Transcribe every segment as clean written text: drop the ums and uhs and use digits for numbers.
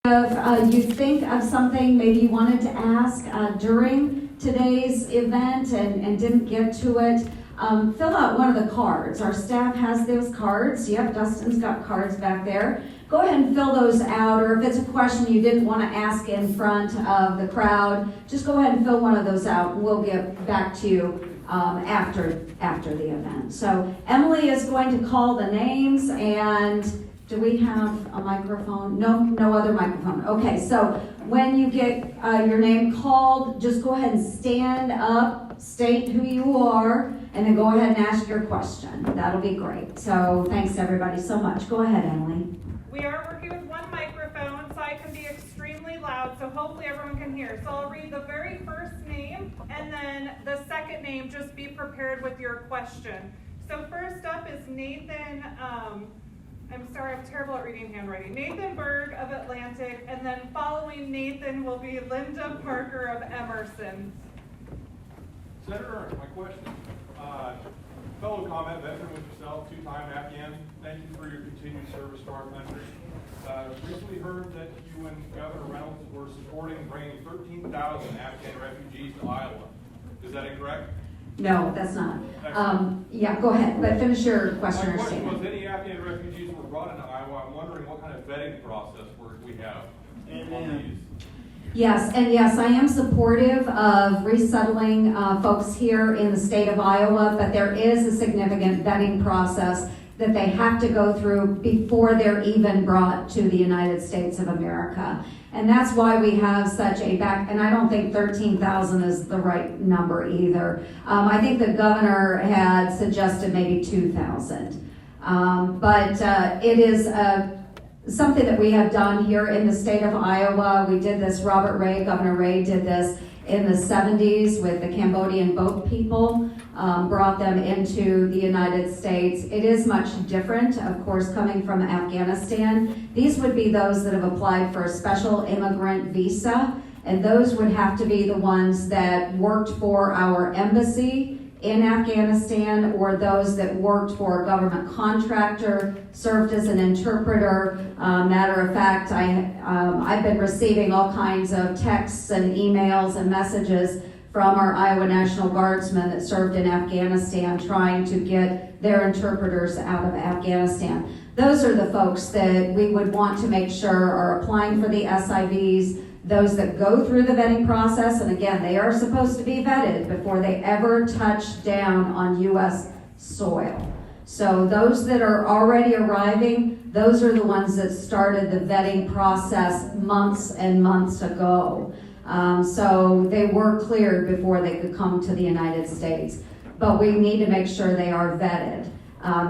If you think of something maybe you wanted to ask during today's event and didn't get to it, fill out one of the cards. Our staff has those cards. Yep, Dustin's got cards back there. Go ahead and fill those out, or if it's a question you didn't want to ask in front of the crowd, just go ahead and fill one of those out, and we'll get back to you after the event. So Emily is going to call the names, and do we have a microphone? No other microphone. Okay, so when you get your name called, just go ahead and stand up, state who you are, and then go ahead and ask your question. That'll be great. So thanks everybody so much. Go ahead, Emily. We are working with one microphone, so I can be extremely loud, so hopefully everyone can hear. So I'll read the very first name, and then the second name, just be prepared with your question. So first up is Nathan, I'm sorry, I'm terrible at reading handwriting. Nathan Berg of Atlantic, and then following Nathan will be Linda Parker of Emerson. Senator Ernst, my question. Fellow combat veteran with yourself, two-time Afghan, thank you for your continued service to our country. Recently heard that you and Governor Reynolds were supporting bringing 13,000 Afghan refugees to Iowa. Is that incorrect? No, that's not. Yeah, go ahead, but finish your question. My question was, any Afghan refugees were brought into Iowa. I'm wondering what kind of vetting process we have on these. Yes, and yes, I am supportive of resettling folks here in the state of Iowa, but there is a significant vetting process that they have to go through before they're even brought to the United States of America. And that's why we have such a and I don't think 13,000 is the right number either. I think the governor had suggested maybe 2,000. But it is something that we have done here in the state of Iowa. We did this, Governor Ray did this in the 70s with the Cambodian boat people, brought them into the United States. It is much different, of course, coming from Afghanistan. These would be those that have applied for a special immigrant visa, and those would have to be the ones that worked for our embassy in Afghanistan, or those that worked for a government contractor, served as an interpreter. Matter of fact, I've been receiving all kinds of texts and emails and messages from our Iowa National Guardsmen that served in Afghanistan, trying to get their interpreters out of Afghanistan. Those are the folks that we would want to make sure are applying for the SIVs, those that go through the vetting process, and again, they are supposed to be vetted before they ever touch down on U.S. soil. So those that are already arriving, those are the ones that started the vetting process months and months ago. So they were cleared before they could come to the United States. But we need to make sure they are vetted.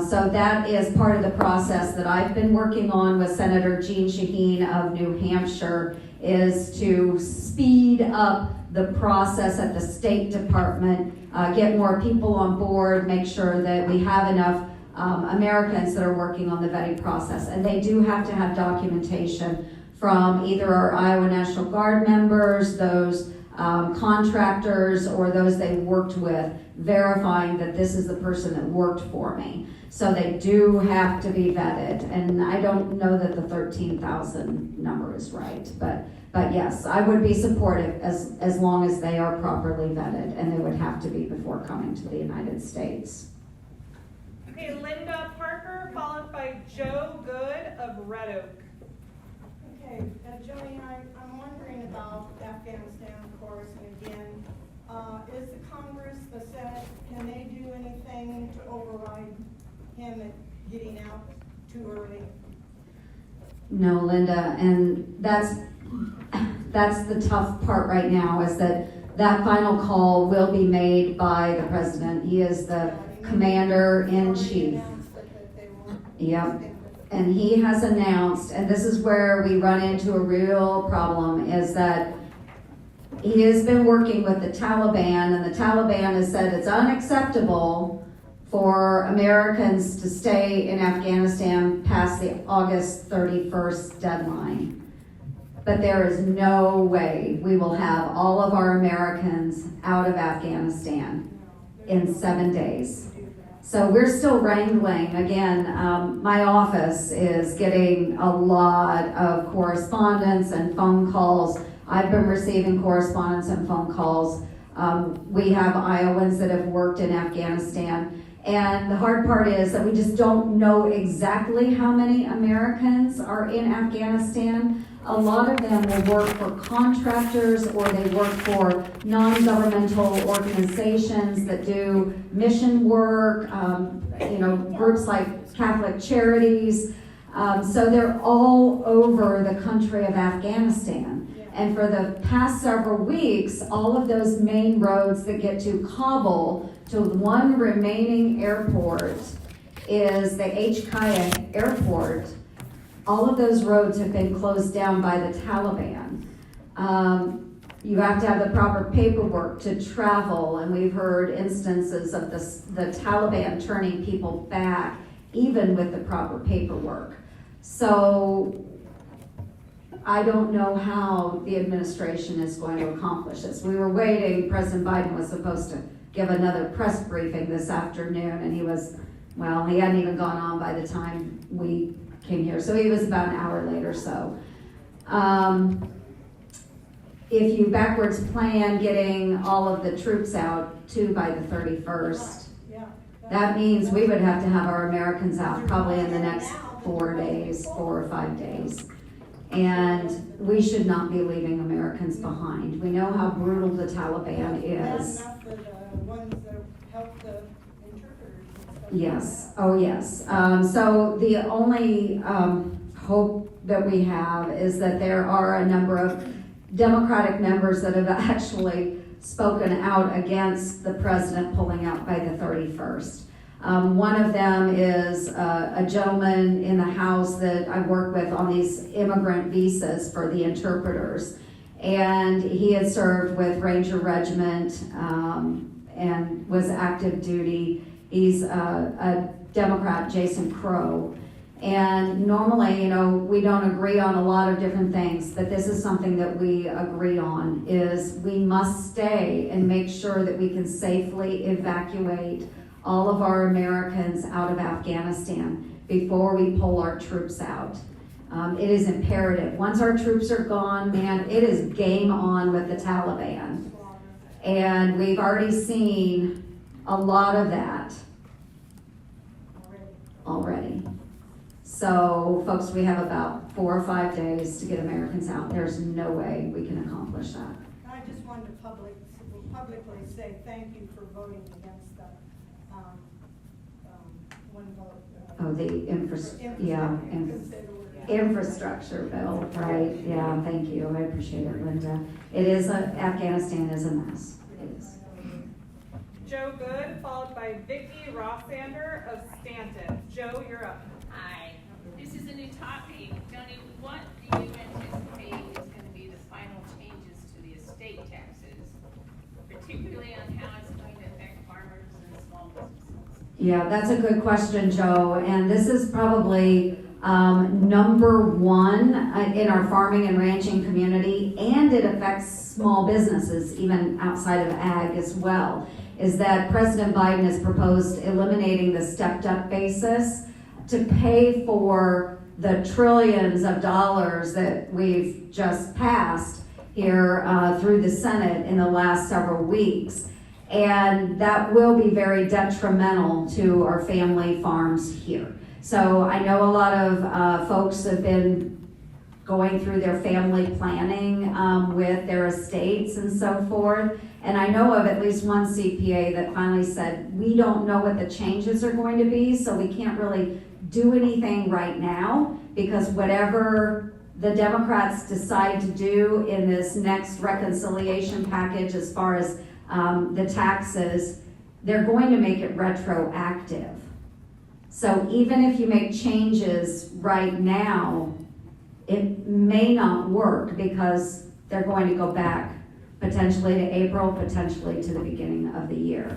So that is part of the process that I've been working on with Senator Jean Shaheen of New Hampshire, is to speed up the process at the State Department, get more people on board, make sure that we have enough Americans that are working on the vetting process. And they do have to have documentation from either our Iowa National Guard members, those contractors, or those they worked with, verifying that this is the person that worked for me. So they do have to be vetted, and I don't know that the 13,000 number is right, but yes, I would be supportive as long as they are properly vetted, and they would have to be before coming to the United States. Okay, Linda Parker, followed by Joe Good of Red Oak. Okay, Joni, I'm wondering about Afghanistan, of course, and again, is the Congress, the Senate, can they do anything to override him getting out too early? No, Linda, and that's the tough part right now, is that final call will be made by the president. He is the commander-in-chief. Yep. And he has announced, and this is where we run into a real problem, is that he has been working with the Taliban, and the Taliban has said it's unacceptable for Americans to stay in Afghanistan past the August 31st deadline. But there is no way we will have all of our Americans out of Afghanistan in 7 days. So we're still wrangling. Again, my office is getting a lot of correspondence and phone calls. I've been receiving correspondence and phone calls. We have Iowans that have worked in Afghanistan. And the hard part is that we just don't know exactly how many Americans are in Afghanistan. A lot of them will work for contractors, or they work for non-governmental organizations that do mission work, groups like Catholic Charities. So they're all over the country of Afghanistan. And for the past several weeks, all of those main roads that get to Kabul, to one remaining airport, is the HKIA airport. All of those roads have been closed down by the Taliban. You have to have the proper paperwork to travel, and we've heard instances of the Taliban turning people back, even with the proper paperwork. So I don't know how the administration is going to accomplish this. We were waiting. President Biden was supposed to give another press briefing this afternoon, and he hadn't even gone on by the time we came here. So he was about an hour late or so. If you backwards plan getting all of the troops out too by the 31st, that means we would have to have our Americans out probably in the next 4 or 5 days. And we should not be leaving Americans behind. We know how brutal the Taliban is. Enough for the ones that help the interpreters and stuff. Yes, oh yes. So the only hope that we have is that there are a number of Democratic members that have actually spoken out against the president pulling out by the 31st. One of them is a gentleman in the House that I work with on these immigrant visas for the interpreters. And he had served with Ranger Regiment and was active duty. He's a Democrat, Jason Crow. And normally, we don't agree on a lot of different things, but this is something that we agree on, is we must stay and make sure that we can safely evacuate all of our Americans out of Afghanistan before we pull our troops out. It is imperative. Once our troops are gone, man, it is game on with the Taliban. And we've already seen a lot of that already. So, folks, we have about 4 or 5 days to get Americans out. There's no way we can accomplish that. I just wanted to publicly say thank you for voting against the one vote. The infrastructure bill, right? Yeah, thank you. I appreciate it, Linda. Afghanistan is a mess. It is. Joe Good, followed by Vicki Rossander of Stanton. Joe, you're up. Hi, this is a new topic. Tony, what do you anticipate is going to be the final changes to the estate taxes, particularly on how it's going to affect farmers and small businesses? Yeah, that's a good question, Joe. And this is probably number one in our farming and ranching community, and it affects small businesses, even outside of ag as well, is that President Biden has proposed eliminating the stepped-up basis to pay for the trillions of dollars that we've just passed here through the Senate in the last several weeks. And that will be very detrimental to our family farms here. So I know a lot of folks have been going through their family planning with their estates and so forth. And I know of at least one CPA that finally said, we don't know what the changes are going to be, so we can't really do anything right now, because whatever the Democrats decide to do in this next reconciliation package as far as the taxes, they're going to make it retroactive. So even if you make changes right now, it may not work, because they're going to go back potentially to April, potentially to the beginning of the year.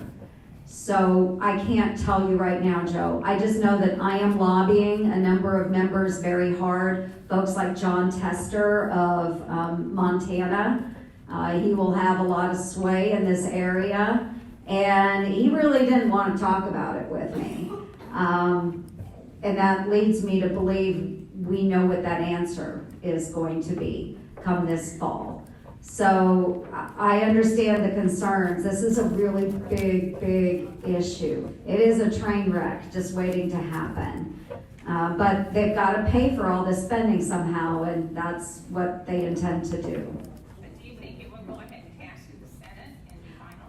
So I can't tell you right now, Joe. I just know that I am lobbying a number of members very hard, folks like John Tester of Montana. He will have a lot of sway in this area. And he really didn't want to talk about it with me. And that leads me to believe we know what that answer is going to be come this fall. So I understand the concerns. This is a really big issue. It is a train wreck just waiting to happen. But they've got to pay for all this spending somehow, and that's what they intend to do. But do you think it will go ahead and pass through the Senate and be final?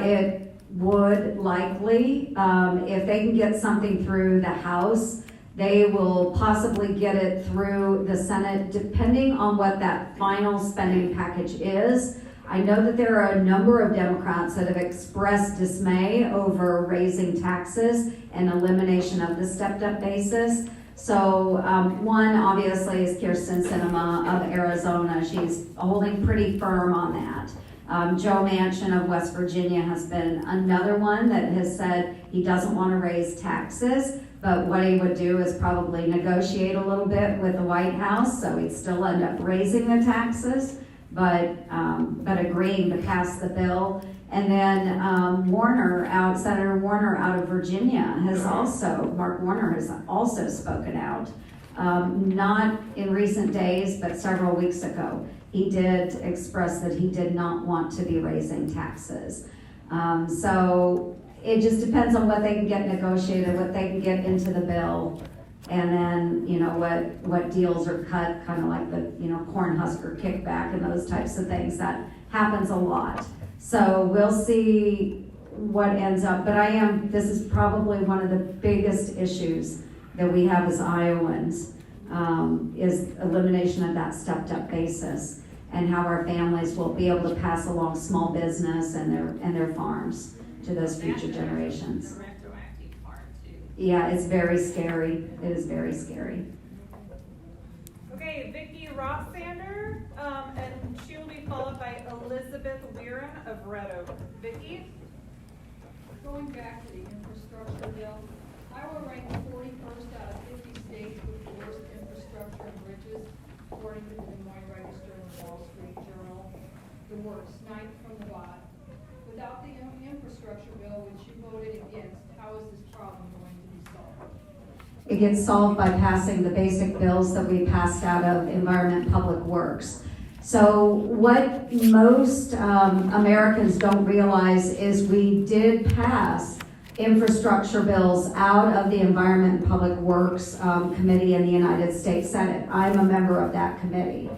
It would likely. If they can get something through the House, they will possibly get it through the Senate, depending on what that final spending package is. I know that there are a number of Democrats that have expressed dismay over raising taxes and elimination of the stepped-up basis. So one, obviously, is Kirsten Sinema of Arizona. She's holding pretty firm on that. Joe Manchin of West Virginia has been another one that has said he doesn't want to raise taxes, but what he would do is probably negotiate a little bit with the White House, so he'd still end up raising the taxes, but agreeing to pass the bill. And then Senator Warner out of Virginia Mark Warner has also spoken out, not in recent days, but several weeks ago. He did express that he did not want to be raising taxes. So it just depends on what they can get negotiated, what they can get into the bill, and then, what deals are cut, kind of like the, Cornhusker kickback and those types of things. That happens a lot. So we'll see what ends up, but this is probably one of the biggest issues that we have as Iowans, is elimination of that stepped-up basis and how our families will be able to pass along small business and their farms to those future generations. The retroactive part too. Yeah, it's very scary. It is very scary. Okay, Vicki Rothsander, and she will be followed by Elizabeth Weirin of Red Oak. Vicki? Going back to the infrastructure bill, Iowa ranked 41st out of 50 states with the worst infrastructure and bridges, according to the Des Moines Register and the Wall Street Journal. The worst, ninth from the bottom. Without the infrastructure bill, which you voted against, how is this problem going to be solved? It gets solved by passing the basic bills that we passed out of Environment Public Works. So what most Americans don't realize is we did pass infrastructure bills out of the Environment and Public Works Committee in the United States Senate. I'm a member of that committee.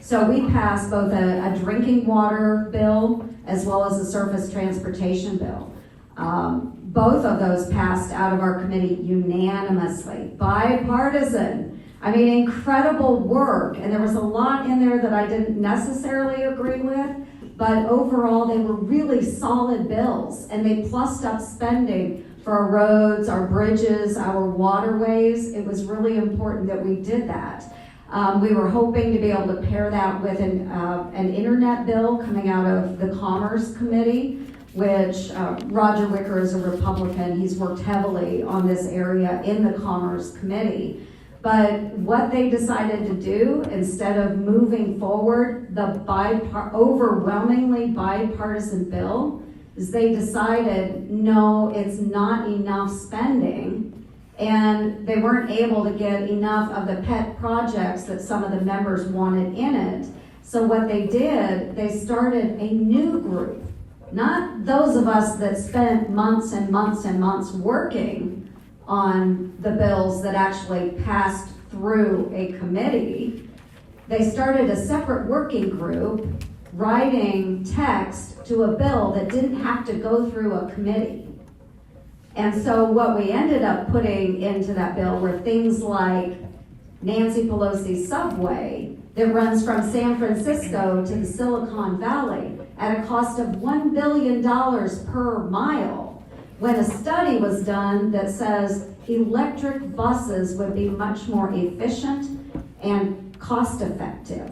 So we passed both a drinking water bill as well as a surface transportation bill. Both of those passed out of our committee unanimously, bipartisan. I mean, incredible work, and there was a lot in there that I didn't necessarily agree with, but overall they were really solid bills, and they plussed up spending for our roads, our bridges, our waterways. It was really important that we did that. We were hoping to be able to pair that with an internet bill coming out of the Commerce Committee, which Roger Wicker is a Republican. He's worked heavily on this area in the Commerce Committee. But what they decided to do, instead of moving forward the overwhelmingly bipartisan bill, is they decided, no, it's not enough spending, and they weren't able to get enough of the pet projects that some of the members wanted in it. So what they did, they started a new group. Not those of us that spent months and months and months working on the bills that actually passed through a committee. They started a separate working group writing text to a bill that didn't have to go through a committee. And so what we ended up putting into that bill were things like Nancy Pelosi's subway that runs from San Francisco to the Silicon Valley at a cost of $1 billion per mile, when a study was done that says electric buses would be much more efficient and cost effective.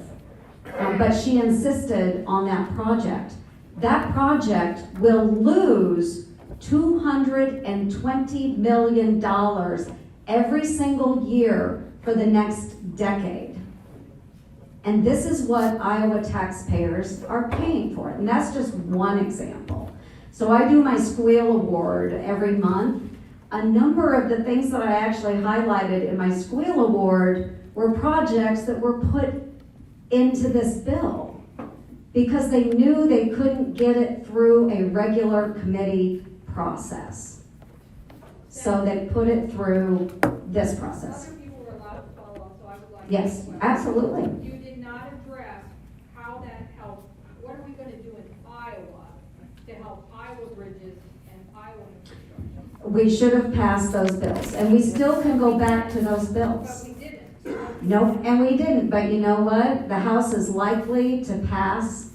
But she insisted on that project. That project will lose $220 million every single year for the next decade. And this is what Iowa taxpayers are paying for. And that's just one example. So I do my Squeal Award every month. A number of the things that I actually highlighted in my Squeal Award were projects that were put into this bill because they knew they couldn't get it through a regular committee process. So they put it through this process. Other people were allowed to follow, so I would like. Yes, to- absolutely. You did not address how that helps. What are we gonna do in Iowa to help Iowa bridges and Iowa infrastructure? We should have passed those bills, and we still can go back to those But bills. we didn't. So Nope, and we didn't, but you know what? The House is likely to pass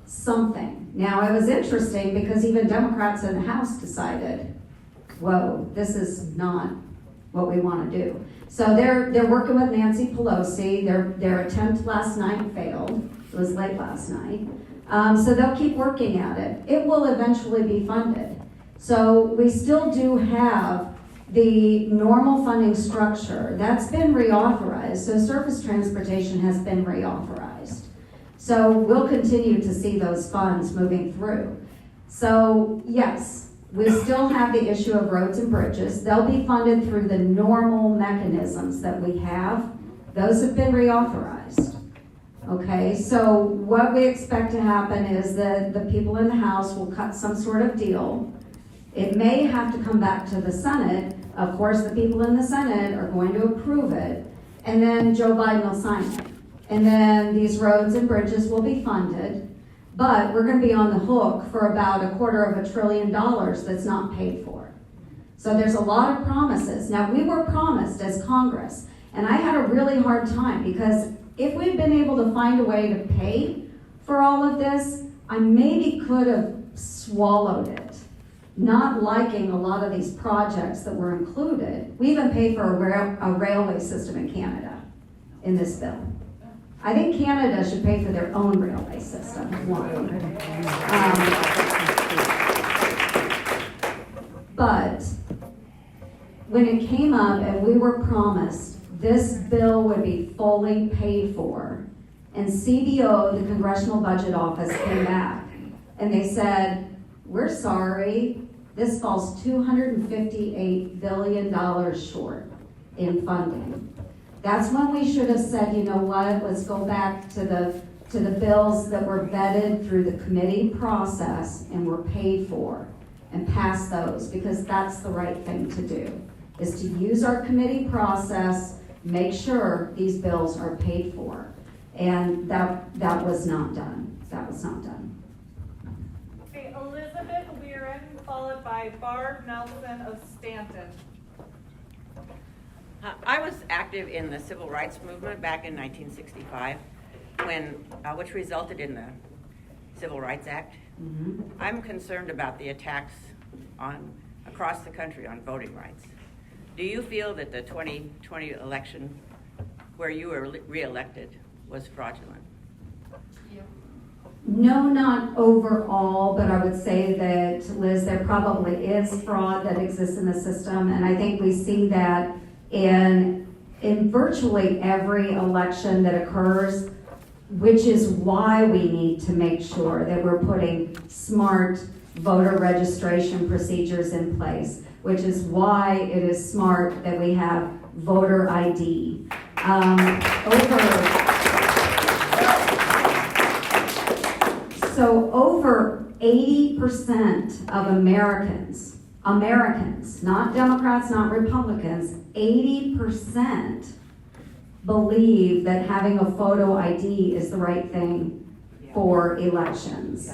something. Now, it was interesting because even Democrats in the House decided, whoa, this is not what we want to do. So they're working with Nancy Pelosi. Their attempt last night failed. It was late last night. So they'll keep working at it. It will eventually be funded. So we still do have the normal funding structure. That's been reauthorized. So surface transportation has been reauthorized. So we'll continue to see those funds moving through. So yes, we still have the issue of roads and bridges. They'll be funded through the normal mechanisms that we have. Those have been reauthorized. Okay, so what we expect to happen is that the people in the House will cut some sort of deal. It may have to come back to the Senate. Of course, the people in the Senate are going to approve it, and then Joe Biden will sign it. And then these roads and bridges will be funded, but we're going to be on the hook for about $250 billion that's not paid for. So there's a lot of promises. Now, we were promised as Congress, and I had a really hard time because if we'd been able to find a way to pay for all of this, I maybe could have swallowed it. Not liking a lot of these projects that were included. We even paid for a railway system in Canada in this bill. I think Canada should pay for their own railway system. But when it came up and we were promised this bill would be fully paid for, and CBO, the Congressional Budget Office, came back and they said, we're sorry, this falls $258 billion short in funding. That's when we should have said, you know what, let's go back to the bills that were vetted through the committee process and were paid for and pass those, because that's the right thing to do, is to use our committee process, make sure these bills are paid for. And that was not done. That was not done. Okay, Elizabeth Weirin, followed by Barb Nelson of Stanton. I was active in the civil rights movement back in 1965, which resulted in the Civil Rights Act. Mm-hmm. I'm concerned about the attacks across the country on voting rights. Do you feel that the 2020 election, where you were re-elected, was fraudulent? Yeah. No, not overall, but I would say that, Liz, there probably is fraud that exists in the system, and I think we see that in virtually every election that occurs, which is why we need to make sure that we're putting smart voter registration procedures in place, which is why it is smart that we have voter ID. Over 80% of Americans, not Democrats, not Republicans, 80% believe that having a photo ID is the right thing for elections.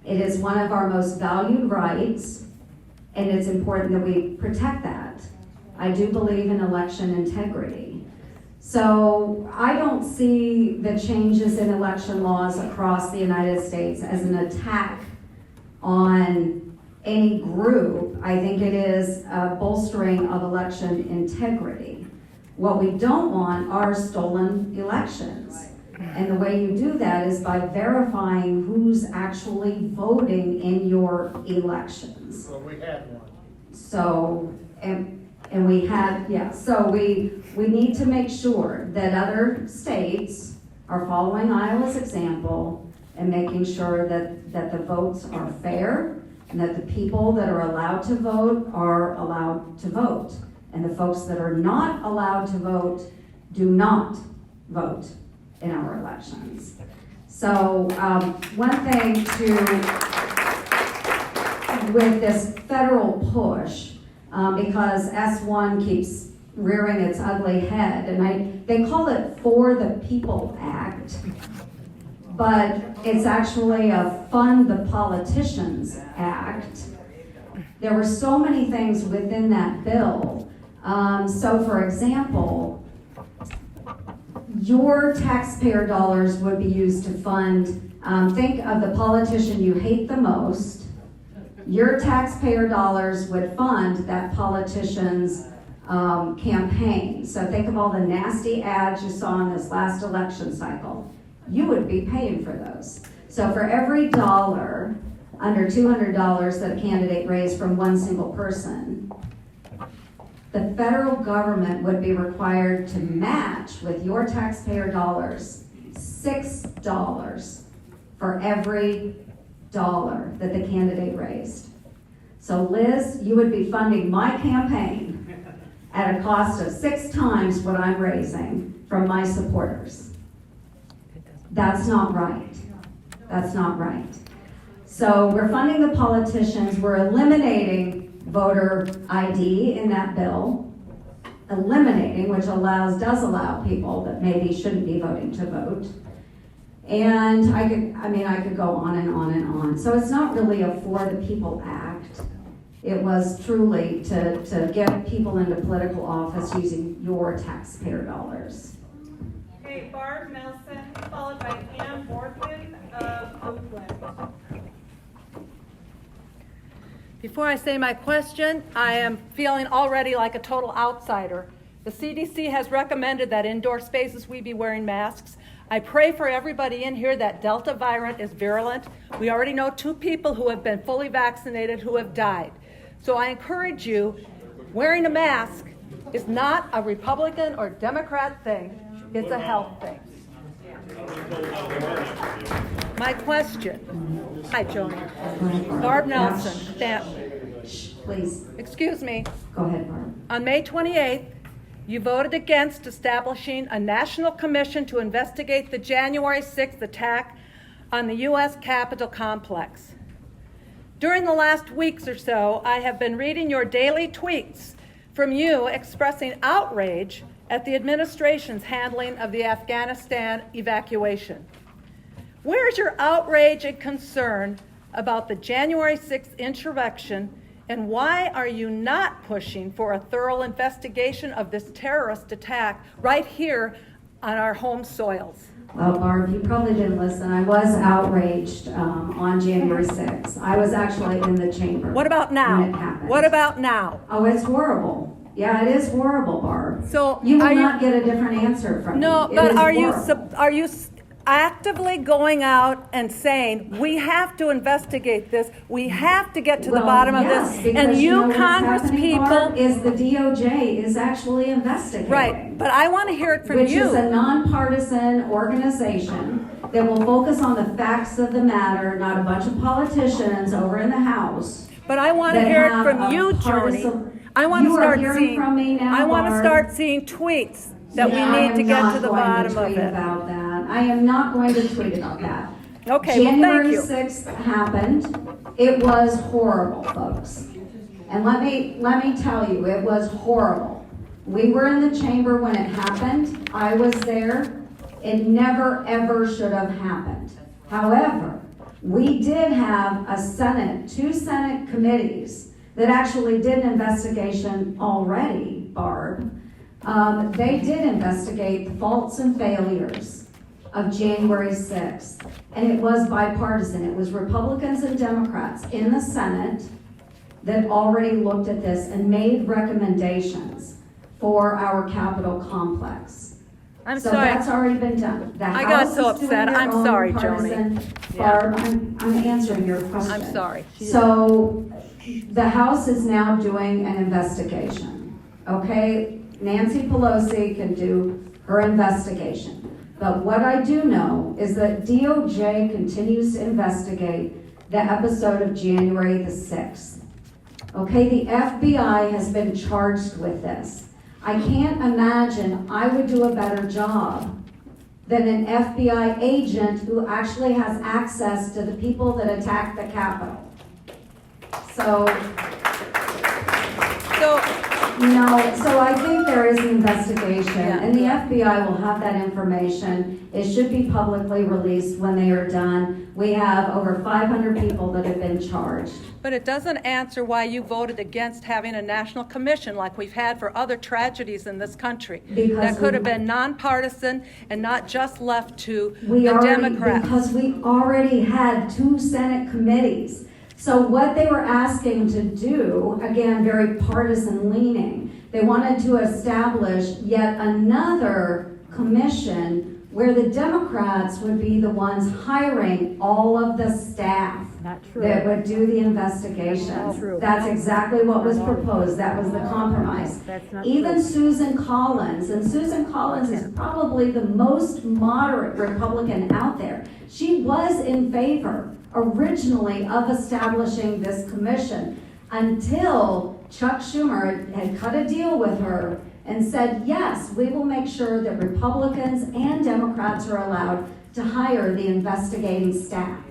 It is one of our most valued rights, and it's important that we protect that. I do believe in election integrity. So I don't see the changes in election laws across the United States as an attack on any group. I think it is a bolstering of election integrity. What we don't want are stolen elections. And the way you do that is by verifying who's actually voting in your elections. Well, we had one. So, and we had, yeah, so we need to make sure that other states are following Iowa's example and making sure that the votes are fair and that the people that are allowed to vote are allowed to vote. And the folks that are not allowed to vote do not vote in our elections. So one thing with this federal push, because S1 keeps rearing its ugly head, and they call it For the People Act, but it's actually a Fund the Politicians Act. There were so many things within that bill. So for example, your taxpayer dollars would be used to fund, think of the politician you hate the most. Your taxpayer dollars would fund that politician's campaign. So think of all the nasty ads you saw in this last election cycle. You would be paying for those. So for every dollar under $200 that a candidate raised from one single person, the federal government would be required to match with your taxpayer dollars $6 for every dollar that the candidate raised. So Liz, you would be funding my campaign at a cost of 6 times what I'm raising from my supporters. That's not right. That's not right. So we're funding the politicians. We're eliminating voter ID in that bill. Eliminating, which does allow people that maybe shouldn't be voting to vote. And I could go on and on and on. So it's not really a For the People Act. It was truly to get people into political office using your taxpayer dollars. Okay, Barb Nelson, followed by Ann Boardman of Oakland. Before I say my question, I am feeling already like a total outsider. The CDC has recommended that indoor spaces we be wearing masks. I pray for everybody in here that Delta variant is virulent. We already know 2 people who have been fully vaccinated who have died. So I encourage you, wearing a mask is not a Republican or Democrat thing. It's a health thing. My question. Hi, Joni. Barb Nelson, Stanton. Please, Excuse me. go ahead, Barb. On May 28th, you voted against establishing a national commission to investigate the January 6th attack on the U.S. Capitol complex. During the last weeks or so, I have been reading your daily tweets from you expressing outrage at the administration's handling of the Afghanistan evacuation. Where's your outrage and concern about the January 6th insurrection, and why are you not pushing for a thorough investigation of this terrorist attack right here on our home soils? Well, Barb, you probably didn't listen. I was outraged on January 6th. I was actually in the chamber. What about now? When it happened. What about now? Oh, it's horrible. Yeah, it is horrible, Barb. So you will are you- not get a different answer from No, me. It but is are horrible. you actively going out and saying, we have to investigate this, we have to get to the bottom of this, because and you know you what's Congress happening, people, Barb, is the DOJ is actually investigating. right, but I want to hear it from which you. is a nonpartisan organization that will focus on the facts of the matter, not a bunch of politicians over in the House. But I want to that hear it have from a you, partisan- Joni. I want to You are start hearing seeing. from me now, I want to Barb. start seeing tweets that Yeah, we need to get to the bottom I of am not going to tweet it. about that. I am not going to tweet about that. Okay, well, thank January you. 6th happened. It was horrible, folks. And let me tell you, it was horrible. We were in the chamber when it happened. I was there. It never, ever should have happened. However, we did have two Senate committees that actually did an investigation already, Barb. They did investigate the faults and failures of January 6th. And it was bipartisan. It was Republicans and Democrats in the Senate that already looked at this and made recommendations for our Capitol complex. I'm So sorry. that's already been done. The I got House so is doing upset. their I'm own sorry, partisan- Joni. Barb, I'm answering your question. I'm sorry. So the House is now doing an investigation. Okay, Nancy Pelosi can do her investigation. But what I do know is that DOJ continues to investigate the episode of January the 6th. Okay, the FBI has been charged with this. I can't imagine I would do a better job than an FBI agent who actually has access to the people that attacked the Capitol. So I think there is an investigation, and the FBI will have that information. It should be publicly released when they are done. We have over 500 people that have been charged. But it doesn't answer why you voted against having a national commission like we've had for other tragedies in this country. That could have been nonpartisan and not just left to the Democrats. Because we already had 2 Senate committees. So what they were asking to do, again, very partisan leaning, they wanted to establish yet another commission where the Democrats would be the ones hiring all of the staff that would do the investigation. That's exactly what was proposed. That was the compromise. Even Susan Collins, and Susan Collins is probably the most moderate Republican out there. She was in favor originally of establishing this commission until Chuck Schumer had cut a deal with her and said, yes, we will make sure that Republicans and Democrats are allowed to hire the investigating staff.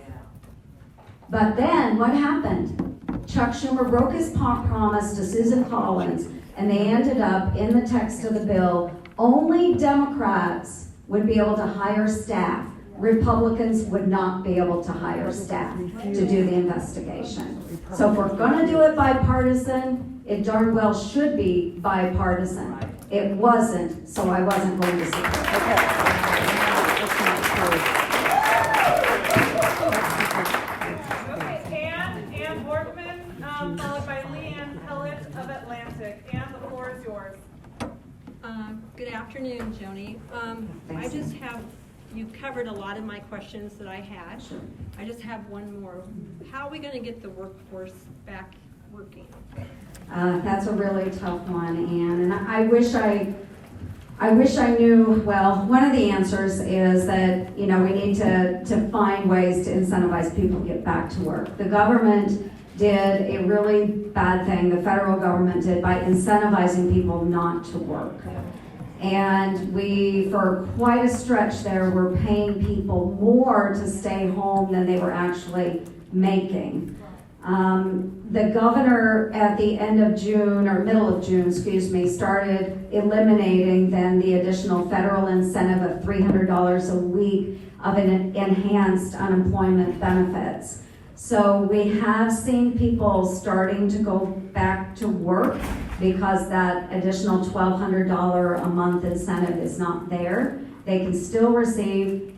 But then what happened? Chuck Schumer broke his promise to Susan Collins, and they ended up in the text of the bill, only Democrats would be able to hire staff. Republicans would not be able to hire staff to do the investigation. So if we're going to do it bipartisan, it darn well should be bipartisan. It wasn't, so I wasn't going to support it. Okay, Ann Borgman, followed by Leanne Pellet of Atlantic. Ann, the floor is yours. Good afternoon, Joni. I just have, you covered a lot of my questions that I had. I just have one more. How are we going to get the workforce back working? That's a really tough one, Ann, and I wish I knew. Well, one of the answers is that, we need to find ways to incentivize people to get back to work. The government did a really bad thing, the federal government did, by incentivizing people not to work. And we, for quite a stretch there, were paying people more to stay home than they were actually making. The governor at the end of June, or middle of June, started eliminating then the additional federal incentive of $300 a week of an enhanced unemployment benefits. So we have seen people starting to go back to work because that additional $1,200 a month incentive is not there. They can still receive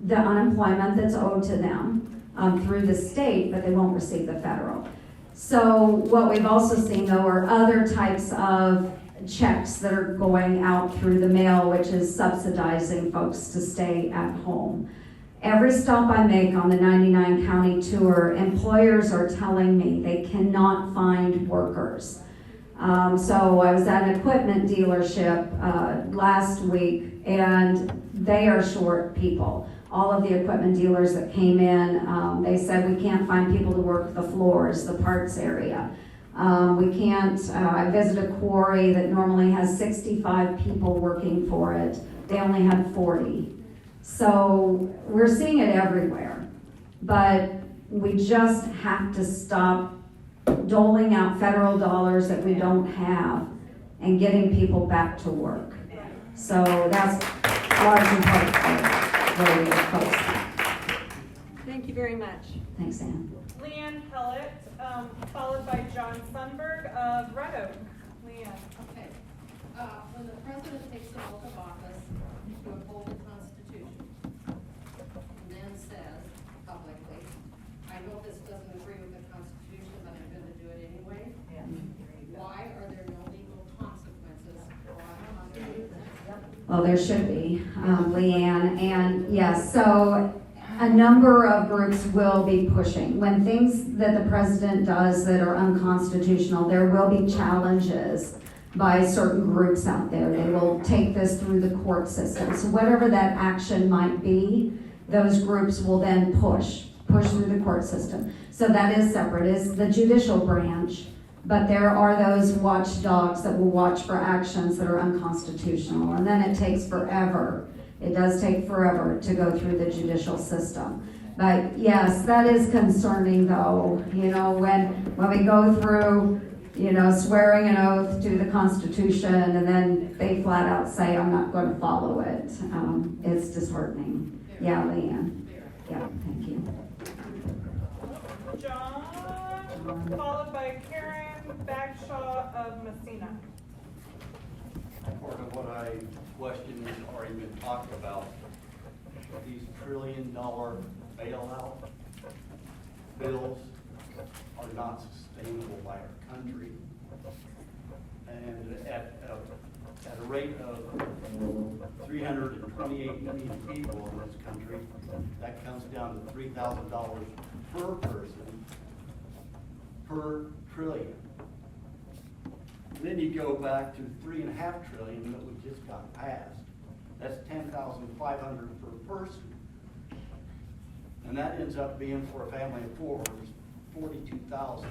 the unemployment that's owed to them through the state, but they won't receive the federal. So what we've also seen, though, are other types of checks that are going out through the mail, which is subsidizing folks to stay at home. Every stop I make on the 99 county tour, employers are telling me they cannot find workers. So I was at an equipment dealership last week, and they are short people. All of the equipment dealers that came in, they said we can't find people to work the floors, the parts area. We can't, I visited a quarry that normally has 65 people working for it. They only had 40. So we're seeing it everywhere, but we just have to stop doling out federal dollars that we don't have and getting people back to work. So that's large and part of where we are focused. Thank you very much. Thanks, Ann. Leanne Pellet, followed by John Sundberg of Red Oak. Leanne. Okay. When the president takes the oath of office to uphold the Constitution, and then says publicly, I know this doesn't agree with the Constitution, but I'm going to do it anyway. Yeah. Why are there no legal consequences for Well, there should be, Leanne, and yes, so a number of groups will be pushing. When things that the president does that are unconstitutional, there will be challenges by certain groups out there. They will take this through the court system. So whatever that action might be, those groups will then push through the court system. So that is separate, is the judicial branch. But there are those watchdogs that will watch for actions that are unconstitutional. And then it takes forever. It does take forever to go through the judicial system. But yes, that is concerning though, when we go through, swearing an oath to the Constitution and then they flat out say, I'm not going to follow it. It's disheartening. Yeah, Leanne. Yeah, thank you. John, followed by Karen Bagshaw of Messina. Part of what I questioned has already been talked about. These $1 trillion bailout bills are not sustainable by our country. And at a rate of 328 million people in this country, that comes down to $3,000 per person per trillion. And then you go back to $3.5 trillion that we just got passed. That's $10,500 per person. And that ends up being, for a family of four, $42,000.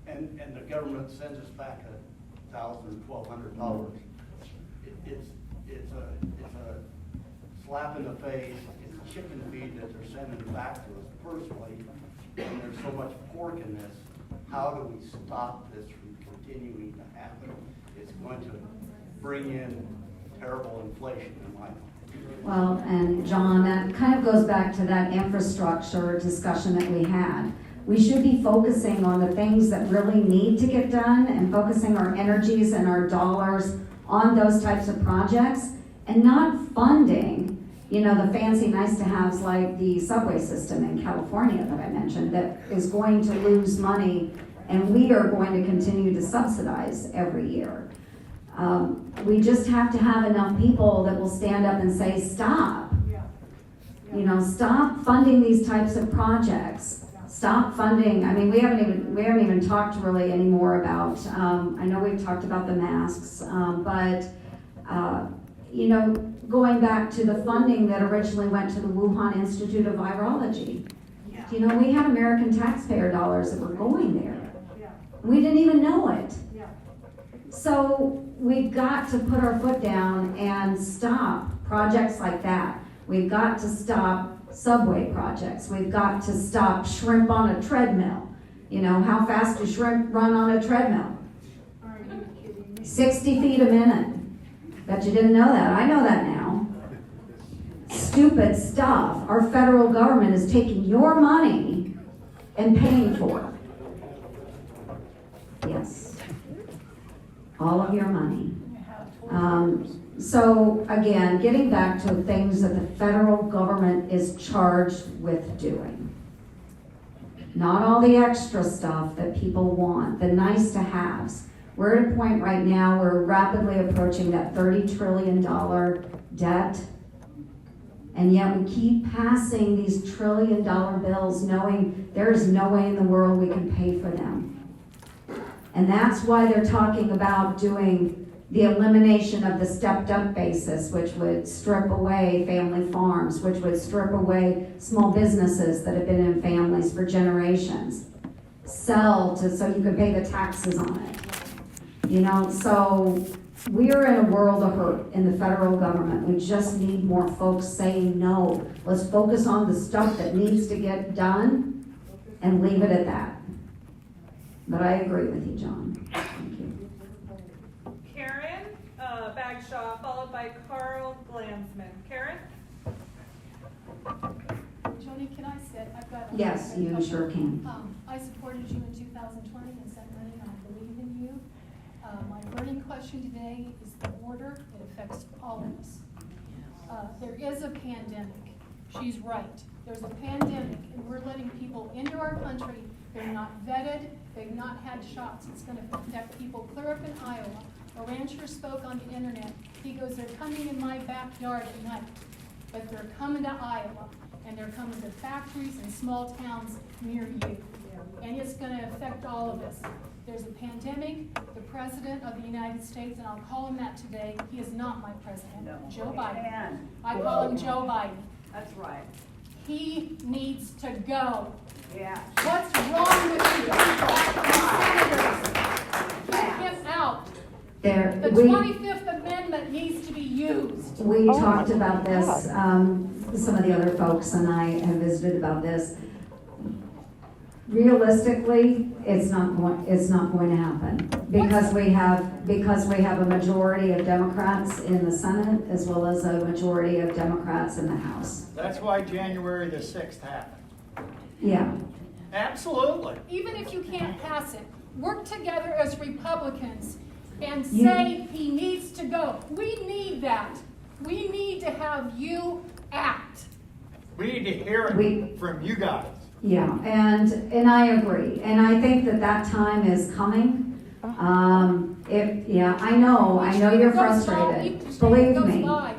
And the government sends us back $1,000 or $1,200. It's a slap in the face. It's chicken feed that they're sending back to us personally. And there's so much pork in this. How do we stop this from continuing to happen? It's going to bring in terrible inflation in my mind. Well, and John, that kind of goes back to that infrastructure discussion that we had. We should be focusing on the things that really need to get done and focusing our energies and our dollars on those types of projects and not funding, the fancy nice to haves like the subway system in California that I mentioned that is going to lose money and we are going to continue to subsidize every year. We just have to have enough people that will stand up and say, stop. Stop funding these types of projects. Stop funding. I mean, we haven't even talked really anymore about, I know we've talked about the masks, but going back to the funding that originally went to the Wuhan Institute of Virology. We had American taxpayer dollars that were going there. We didn't even know it. So we've got to put our foot down and stop projects like that. We've got to stop subway projects. We've got to stop shrimp on a treadmill. How fast do shrimp run on a treadmill? 60 feet a minute. Bet you didn't know that. I know that now. Stupid stuff. Our federal government is taking your money and paying for. Yes. All of your money. So again, getting back to things that the federal government is charged with doing. Not all the extra stuff that people want, the nice to haves. We're at a point right now where we're rapidly approaching that $30 trillion debt. And yet we keep passing these $1 trillion bills knowing there's no way in the world we can pay for them. And that's why they're talking about doing the elimination of the stepped up basis, which would strip away family farms, which would strip away small businesses that have been in families for generations. So you can pay the taxes on it. So we're in a world of hurt in the federal government. We just need more folks saying no. Let's focus on the stuff that needs to get done and leave it at that. But I agree with you, John. Thank you. Karen Bagshaw, followed by Carl Glansman. Karen? Joni, can I sit? I've got. Yes, you sure can. I supported you in 2020 and sent money, and I believe in you. My burning question today is the border. It affects all of us. There is a pandemic. She's right. There's a pandemic, and we're letting people into our country. They're not vetted. They've not had shots. It's going to affect people clear up in Iowa. A rancher spoke on the internet. He goes, they're coming in my backyard at night. but they're coming to Iowa, and they're coming to factories and small towns near you. And it's gonna affect all of us. There's a pandemic, the President of the United States, and I'll call him that today, he is not my president, Joe Biden. I call him Joe Biden. That's right. He needs to go. Yeah. What's wrong with you people? Senators, get him out. The 25th Amendment needs to be used. We talked about this, some of the other folks and I have visited about this. Realistically, it's not going to happen because we have a majority of Democrats in the Senate as well as a majority of Democrats in the House. That's why January the 6th happened. Yeah. Absolutely. Even if you can't pass it, work together as Republicans and say he needs to go. We need that. We need to have you act. We need to hear it from you guys. Yeah, and I agree, and I think that time is coming. I know you're frustrated. Believe me, Our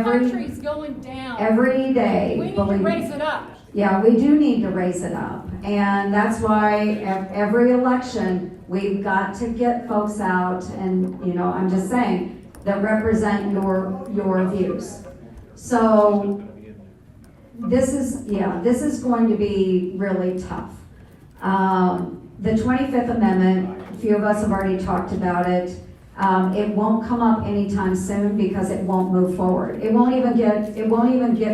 country's going down. every day. We need to raise it up. Yeah, we do need to raise it up, and that's why every election we've got to get folks out, and I'm just saying that represent your views. So. This is going to be really tough. The 25th Amendment, a few of us have already talked about it. It won't come up anytime soon because it won't move forward. It won't even get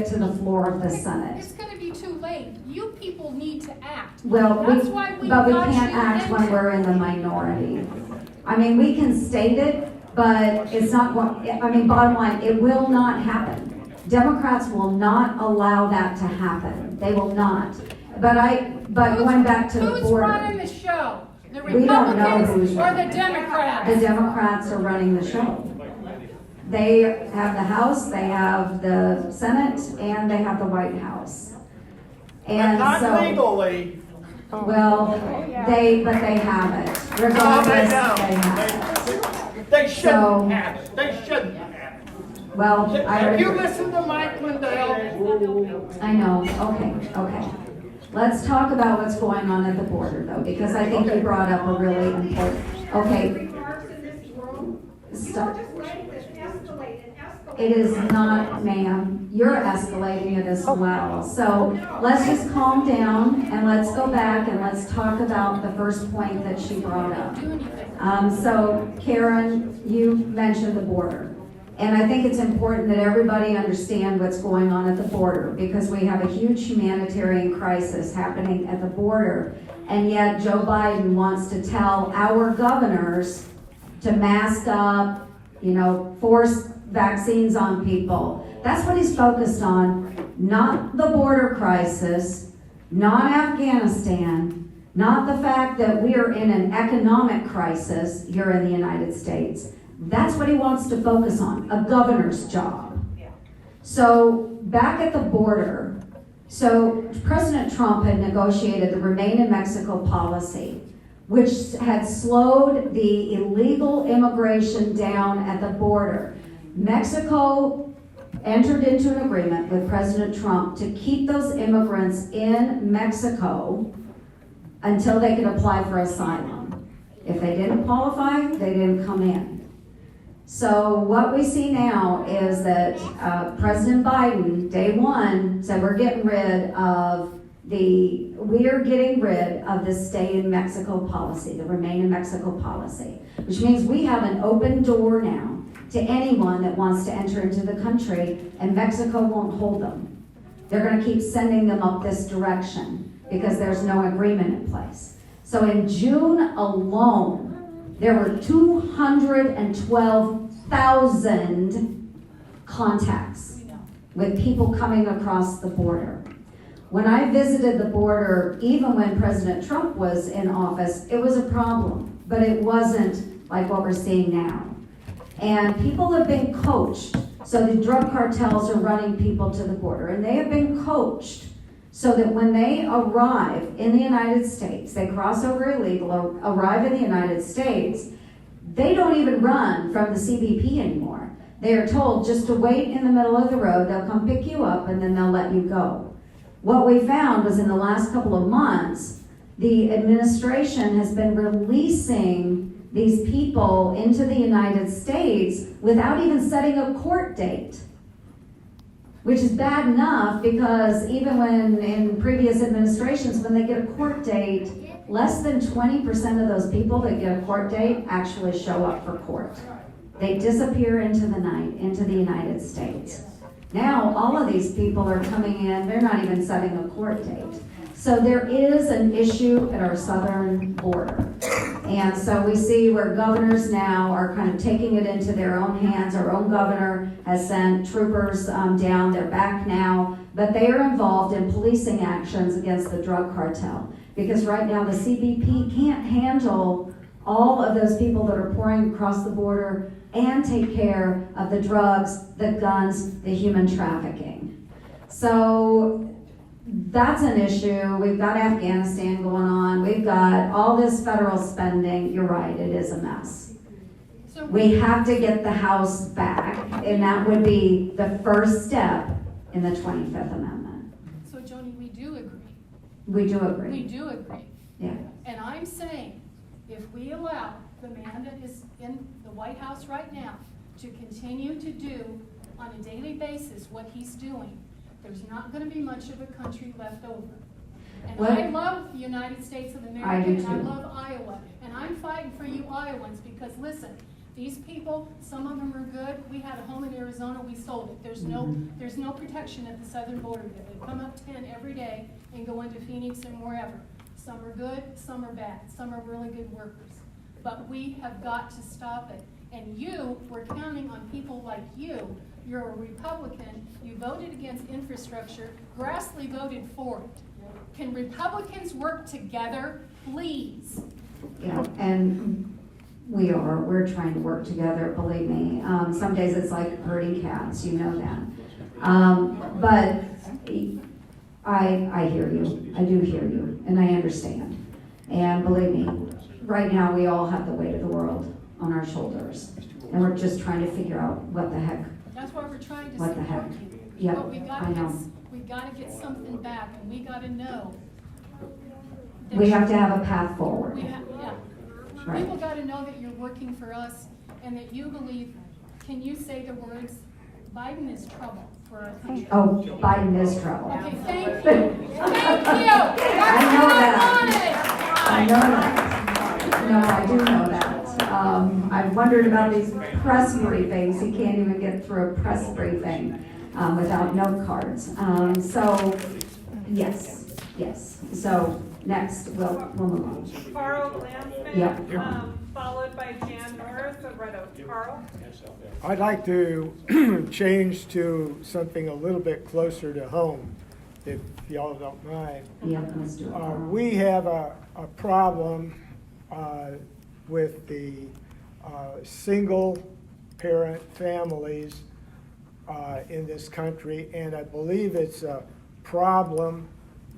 to the floor of the Senate. It's going to be too late. You people need to act. Well, That's but we got can't you act when we're in the minority. I mean, we can state it, but it's not going. I mean, bottom line, it will not happen. Democrats will not allow that to happen. They will not. But going back to the border. Who's running the show? The We don't know Republicans who's or the Democrats? The Democrats are running the show. They have the House, they have the Senate, and they have the White House. And But not so, legally. well, they have it. Regardless, they have it. They shouldn't So- have it. They shouldn't have it. Well, Have you listened to Mike Lindell? I know, okay. Let's talk about what's going on at the border though, because I think you brought up a really important, okay. Stop. It is not, ma'am. You're escalating it as well. So let's just calm down and let's go back and let's talk about the first point that she brought up. So Karen, you mentioned the border. And I think it's important that everybody understand what's going on at the border because we have a huge humanitarian crisis happening at the border. And yet Joe Biden wants to tell our governors to mask up, force vaccines on people. That's what he's focused on, not the border crisis, not Afghanistan, not the fact that we are in an economic crisis here in the United States. That's what he wants to focus on, a governor's job. So back at the border, so President Trump had negotiated the Remain in Mexico policy, which had slowed the illegal immigration down at the border. Mexico entered into an agreement with President Trump to keep those immigrants in Mexico until they could apply for asylum. If they didn't qualify, they didn't come in. So what we see now is that President Biden, day one, said we're getting rid of the stay in Mexico policy, the Remain in Mexico policy, which means we have an open door now to anyone that wants to enter into the country, and Mexico won't hold them. They're going to keep sending them up this direction because there's no agreement in place. So in June alone, there were 212,000 contacts with people coming across the border. When I visited the border, even when President Trump was in office, it was a problem, but it wasn't like what we're seeing now. And people have been coached. So the drug cartels are running people to the border, and they have been coached so that when they arrive in the United States, they cross over illegal, arrive in the United States, they don't even run from the CBP anymore. They are told just to wait in the middle of the road, they'll come pick you up, and then they'll let you go. What we found was in the last couple of months, the administration has been releasing these people into the United States without even setting a court date. Which is bad enough, because even when in previous administrations, when they get a court date, less than 20% of those people that get a court date actually show up for court. They disappear into the night, into the United States. Now, all of these people are coming in, they're not even setting a court date. So there is an issue at our southern border. And so we see where governors now are kind of taking it into their own hands. Our own governor has sent troopers down, they're back now, but they are involved in policing actions against the drug cartel. Because right now the CBP can't handle all of those people that are pouring across the border and take care of the drugs, the guns, the human trafficking. So that's an issue. We've got Afghanistan going on. We've got all this federal spending. You're right, it is a mess. So We have to get the House back, and that would be the first step in the 25th Amendment. So Joni, we do agree. We do agree. We do agree. Yeah. And I'm saying, if we allow the man that is in the White House right now to continue to do on a daily basis what he's doing, there's not going to be much of a country left over. And Well, I love the United States of America, I do and I too. love Iowa. And I'm fighting for you Iowans, because listen, these people, some of them are good. We had a home in Arizona, we sold it. There's no protection at the southern border there. They come up 10 every day and go into Phoenix and wherever. Some are good, some are bad, some are really good workers. But we have got to stop it. And we're counting on people like you. You're a Republican, you voted against infrastructure, Grassley voted for it. Can Republicans work together, please? Yeah, and we're trying to work together, believe me. Some days it's like herding cats, you know that. But I hear you, I do hear you, and I understand. And believe me, right now we all have the weight of the world on our shoulders. And we're just trying to figure out what the heck. That's why we're trying to What the support heck? you. Yep, But we I know. gotta get something back, and we gotta know. that We you- have to have a path forward. Yeah. Right. People gotta know that you're working for us, and that you believe, can you say the words, Biden is trouble for our country? Oh, Biden is trouble. Okay, thank you. Thank you. I know that. I know that. No, I do know that. I've wondered about these press briefings. He can't even get through a press briefing without note cards. So, yes. So, next, we'll move on. Carl Glansman, Yep. Followed by Jan Norris of Red Oak. Carl? I'd like to change to something a little bit closer to home, if y'all don't mind. Yeah, let's do it. We have a problem with the single parent families in this country, and I believe it's a problem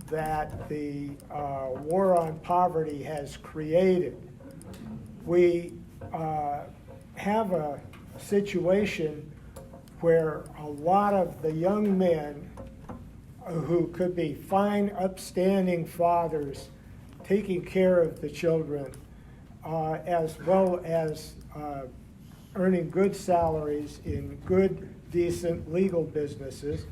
that the war on poverty has created. We have a situation where a lot of the young men who could be fine, upstanding fathers taking care of the children, as well as earning good salaries in good, decent legal businesses,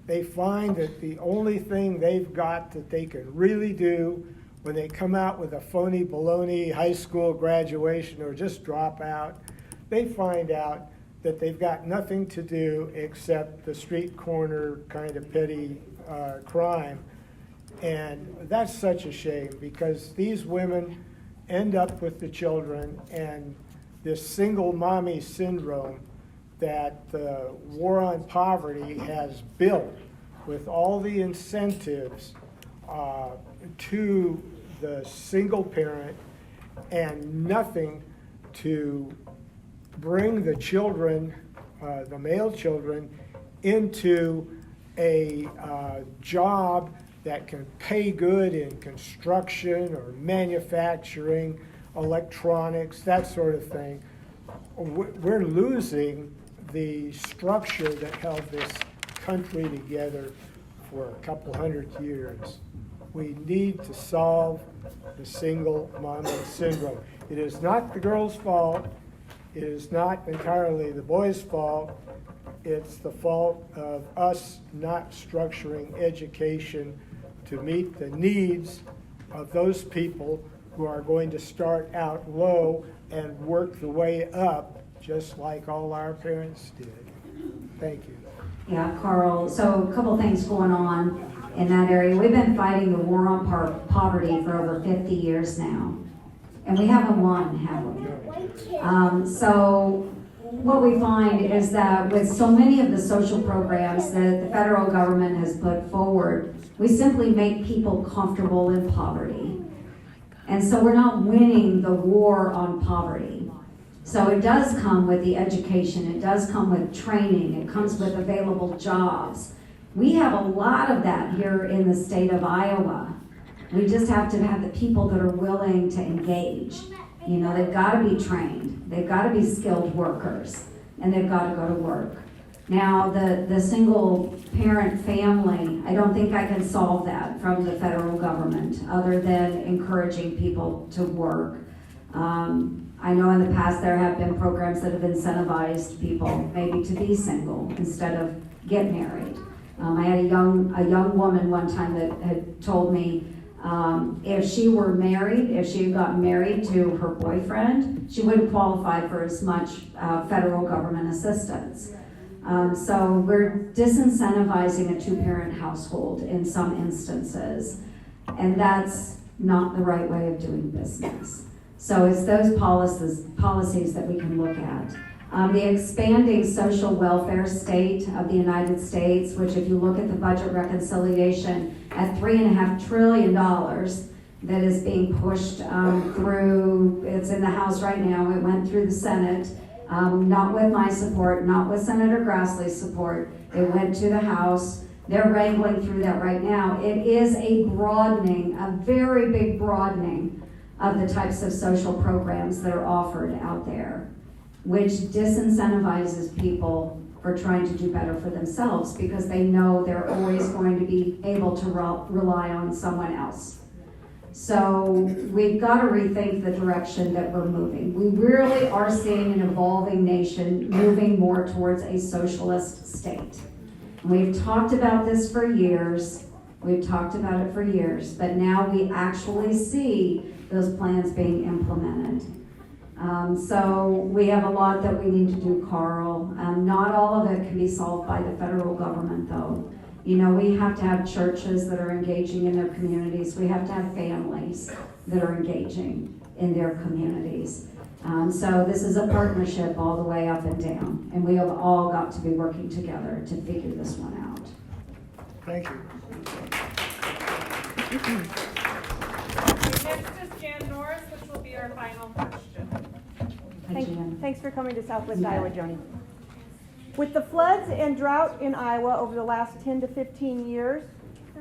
they find that the only thing they've got that they can really do when they come out with a phony baloney high school graduation or just drop out, they find out that they've got nothing to do except the street corner kind of petty crime. And that's such a shame, because these women end up with the children, and this single mommy syndrome that the war on poverty has built with all the incentives to the single parent and nothing to bring the children, the male children, into a job that can pay good in construction or manufacturing, electronics, that sort of thing. We're losing the structure that held this country together for a couple hundred years. We need to solve the single mama syndrome. It is not the girl's fault. It is not entirely the boy's fault. It's the fault of us not structuring education to meet the needs of those people who are going to start out low and work the way up, just like all our parents did. Thank you. Yeah, Carl, so a couple things going on in that area. We've been fighting the war on poverty for over 50 years now, and we haven't won, have we? So what we find is that with so many of the social programs that the federal government has put forward, we simply make people comfortable in poverty. And so we're not winning the war on poverty. So it does come with the education, it does come with training, it comes with available jobs. We have a lot of that here in the state of Iowa. We just have to have the people that are willing to engage. You know, they've got to be trained, they've got to be skilled workers, and they've got to go to work. Now, the single parent family, I don't think I can solve that from the federal government other than encouraging people to work. I know in the past there have been programs that have incentivized people maybe to be single instead of get married. I had a young woman one time that had told me if she were married, if she had gotten married to her boyfriend, she wouldn't qualify for as much federal government assistance. So we're disincentivizing a two-parent household in some instances, and that's not the right way of doing business. So it's those policies that we can look at. The expanding social welfare state of the United States, which if you look at the budget reconciliation at $3.5 trillion that is being pushed through, it's in the House right now, it went through the Senate, not with my support, not with Senator Grassley's support, it went to the House. They're wrangling through that right now. It is a broadening, a very big broadening of the types of social programs that are offered out there, which disincentivizes people for trying to do better for themselves because they know they're always going to be able to rely on someone else. So we've got to rethink the direction that we're moving. We really are seeing an evolving nation moving more towards a socialist state. We've talked about this for years. We've talked about it for years, but now we actually see those plans being implemented. So we have a lot that we need to do, Carl. Not all of it can be solved by the federal government, though. You know, we have to have churches that are engaging in their communities. We have to have families that are engaging in their communities. So this is a partnership all the way up and down, and we have all got to be working together to figure this one out. Thank you. Next is Jan Norris, which will be our final question. Hi, Jan. Thanks for coming to Southwest Iowa, Joni. With the floods and drought in Iowa over the last 10 to 15 years,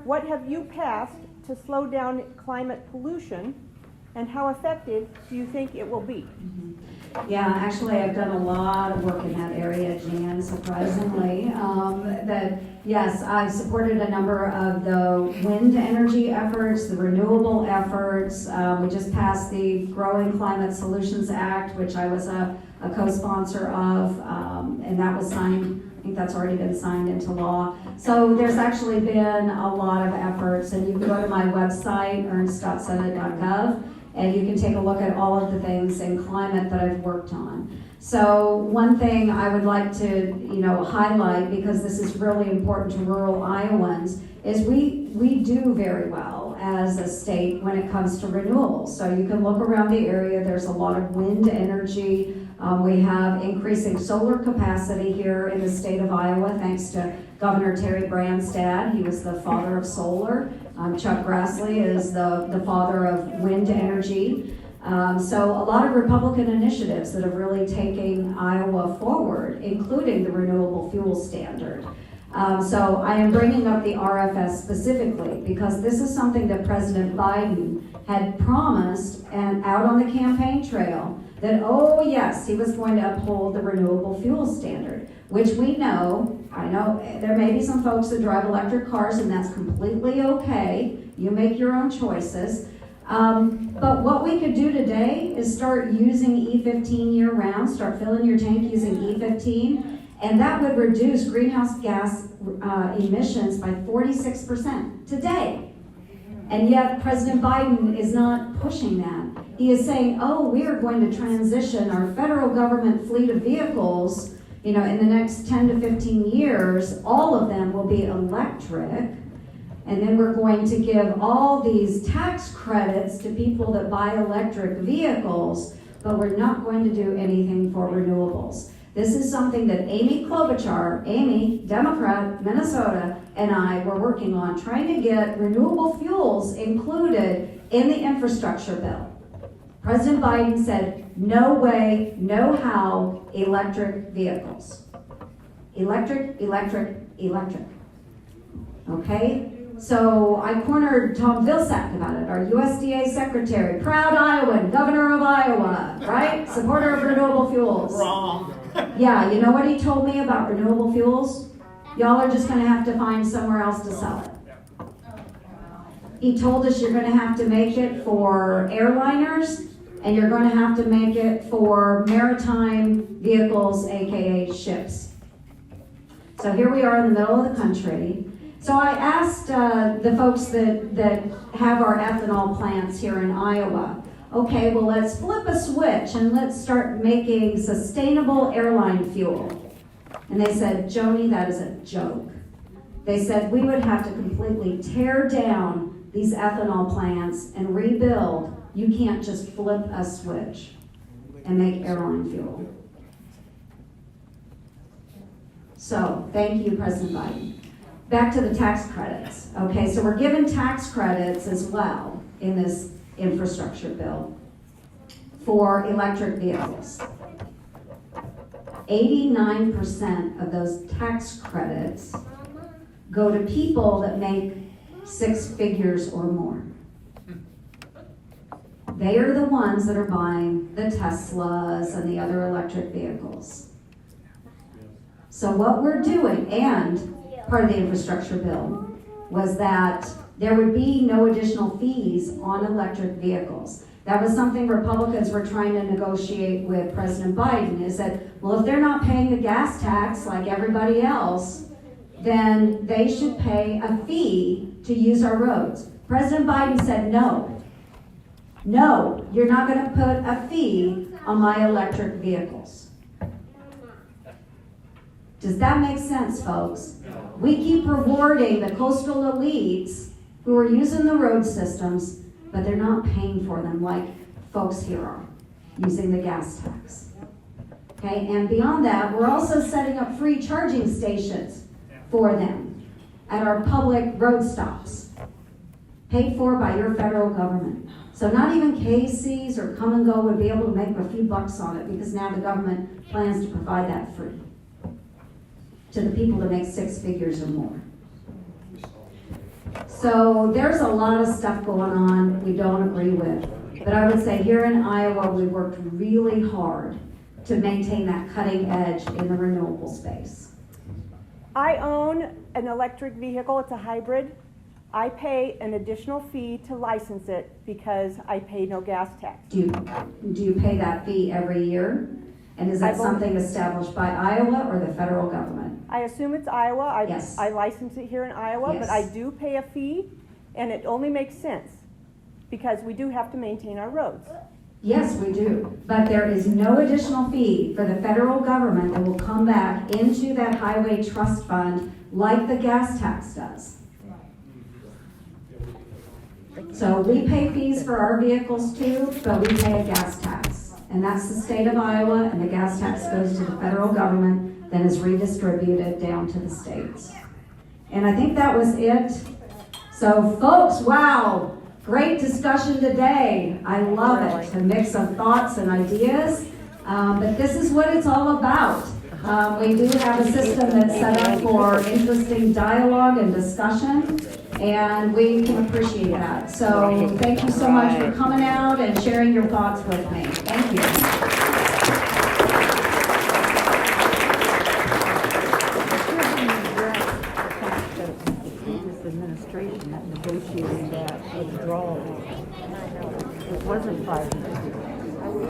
what have you passed to slow down climate pollution, and how effective do you think it will be? Yeah, actually, I've done a lot of work in that area, Jan, surprisingly. Yes, I've supported a number of the wind energy efforts, the renewable efforts. We just passed the Growing Climate Solutions Act, which I was a co-sponsor of, and that was signed. I think that's already been signed into law. So there's actually been a lot of efforts, and you can go to my website, ernst.senate.gov, and you can take a look at all of the things in climate that I've worked on. So one thing I would like to, highlight, because this is really important to rural Iowans, is we do very well as a state when it comes to renewables. So you can look around the area, there's a lot of wind energy. We have increasing solar capacity here in the state of Iowa, thanks to Governor Terry Branstad. He was the father of solar. Chuck Grassley is the father of wind energy. So a lot of Republican initiatives that are really taking Iowa forward, including the renewable fuel standard. So I am bringing up the RFS specifically because this is something that President Biden had promised and out on the campaign trail that, oh yes, he was going to uphold the renewable fuel standard, which we know, I know there may be some folks that drive electric cars and that's completely okay. You make your own choices. But what we could do today is start using E15 year round, start filling your tank using E15, and that would reduce greenhouse gas emissions by 46% today. And yet President Biden is not pushing that. He is saying, oh, we are going to transition our federal government fleet of vehicles, in the next 10 to 15 years, all of them will be electric. And then we're going to give all these tax credits to people that buy electric vehicles, but we're not going to do anything for renewables. This is something that Amy Klobuchar, Democrat, Minnesota, and I were working on, trying to get renewable fuels included in the infrastructure bill. President Biden said, no way, no how, electric vehicles. Electric, electric, electric. Okay? So I cornered Tom Vilsack about it, our USDA secretary, proud Iowan, governor of Iowa, right? Supporter of renewable fuels. Wrong. Yeah, you know what he told me about renewable fuels? Y'all are just gonna have to find somewhere else to sell it. He told us you're gonna have to make it for airliners, and you're gonna have to make it for maritime vehicles, AKA ships. So here we are in the middle of the country. So I asked the folks that have our ethanol plants here in Iowa, okay, well, let's flip a switch and let's start making sustainable airline fuel. And they said, Joni, that is a joke. They said we would have to completely tear down these ethanol plants and rebuild. You can't just flip a switch and make airline fuel. So, thank you, President Biden. Back to the tax credits. Okay, so we're given tax credits as well in this infrastructure bill for electric vehicles. 89% of those tax credits go to people that make 6 figures or more. They are the ones that are buying the Teslas and the other electric vehicles. So what we're doing, and part of the infrastructure bill, was that there would be no additional fees on electric vehicles. That was something Republicans were trying to negotiate with President Biden, is that, well, if they're not paying a gas tax like everybody else, then they should pay a fee to use our roads. President Biden said, no, you're not going to put a fee on my electric vehicles. Does that make sense, folks? We keep rewarding the coastal elites who are using the road systems, but they're not paying for them like folks here are, using the gas tax. Okay, and beyond that, we're also setting up free charging stations for them at our public road stops, paid for by your federal government. So not even KCs or Come and Go would be able to make a few bucks on it, because now the government plans to provide that free to the people that make 6 figures or more. So there's a lot of stuff going on we don't agree with. But I would say here in Iowa, we worked really hard to maintain that cutting edge in the renewable space. I own an electric vehicle. It's a hybrid. I pay an additional fee to license it because I pay no gas tax. Do you pay that fee every year? And is that something established by Iowa or the federal government? I assume it's Iowa. Yes. I license it here in Iowa, Yes. but I do pay a fee, and it only makes sense because we do have to maintain our roads. Yes, we do. But there is no additional fee for the federal government that will come back into that highway trust fund like the gas tax does. So we pay fees for our vehicles too, but we pay a gas tax. And that's the state of Iowa, and the gas tax goes to the federal government, then is redistributed down to the states. And I think that was it. So folks, wow, great discussion today. I love it, a mix of thoughts and ideas. But this is what it's all about. We do have a system that's set up for interesting dialogue and discussion. And we can appreciate that. So thank you so much for coming out and sharing your thoughts with me. Thank you. Administration that negotiated that withdrawal. It wasn't 5 years ago.